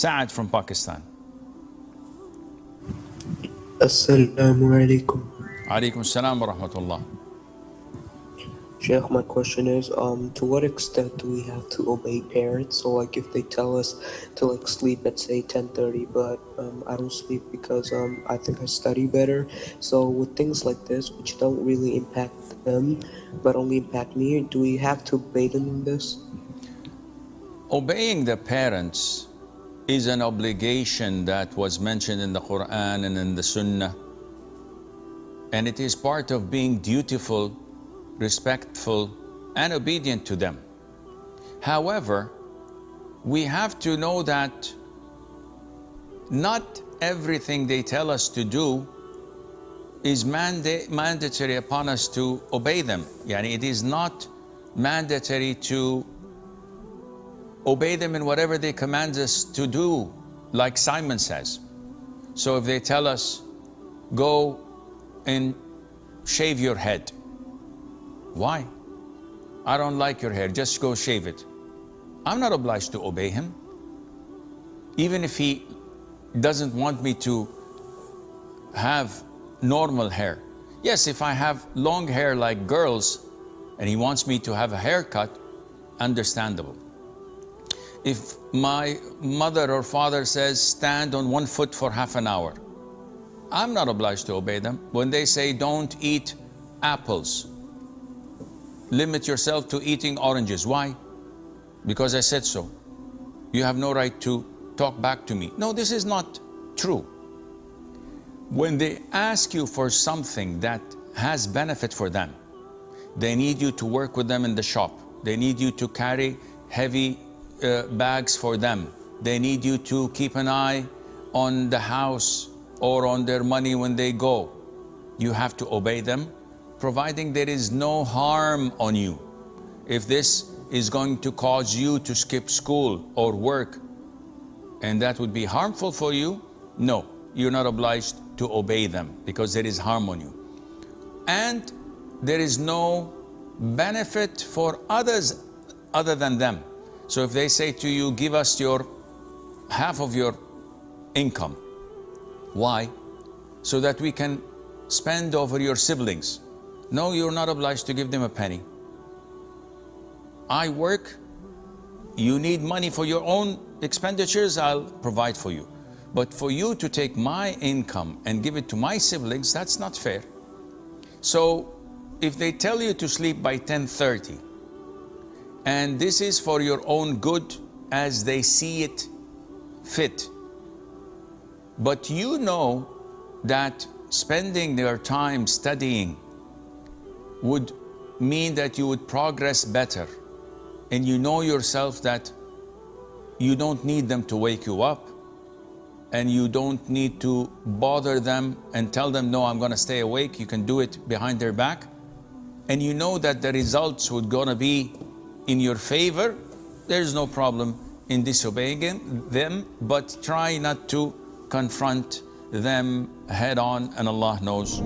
Saad from Pakistan. Assalamualaikum. Alaikum salam wa rahmatullah. Sheikh, my question is, to what extent do we have to obey parents? So, like, if they tell us to like sleep at say 10:30, but I don't sleep because I think I study better. So, with things like this, which don't really impact them, but only impact me, do we have to obey them in this? Obeying the parents is an obligation that was mentioned in the Quran and in the Sunnah. And it is part of being dutiful, respectful, and obedient to them. However, we have to know that not everything they tell us to do is mandatory upon us to obey them. Yani it is not mandatory to obey them in whatever they command us to do, like Simon says. So if they tell us, go and shave your head. Why? I don't like your hair, just go shave it. I'm not obliged to obey him. Even if he doesn't want me to have normal hair. Yes, if I have long hair like girls and he wants me to have a haircut, understandable. If my mother or father says stand on one foot for half an hour, I'm not obliged to obey them. When they say don't eat apples, limit yourself to eating oranges. Why? Because I said so. You have no right to talk back to me. No, this is not true. When they ask you for something that has benefit for them, they need you to work with them in the shop. They need you to carry heavy bags for them. They need you to keep an eye on the house or on their money when they go. You have to obey them, providing there is no harm on you. If this is going to cause you to skip school or work, and that would be harmful for you, no, you're not obliged to obey them because there is harm on you. And there is no benefit for others other than them. So if they say to you, give us your half of your income. Why? So that we can spend over your siblings. No, you're not obliged to give them a penny. I work, you need money for your own expenditures, I'll provide for you. But for you to take my income and give it to my siblings, that's not fair. So if they tell you to sleep by 10:30, and this is for your own good as they see it fit, but you know that spending your time studying would mean that you would progress better, and you know yourself that you don't need them to wake you up, and you don't need to bother them and tell them, no, I'm gonna stay awake, you can do it behind their back, and you know that the results would gonna be in your favor, there's no problem in disobeying them, but try not to confront them head on, and Allah knows.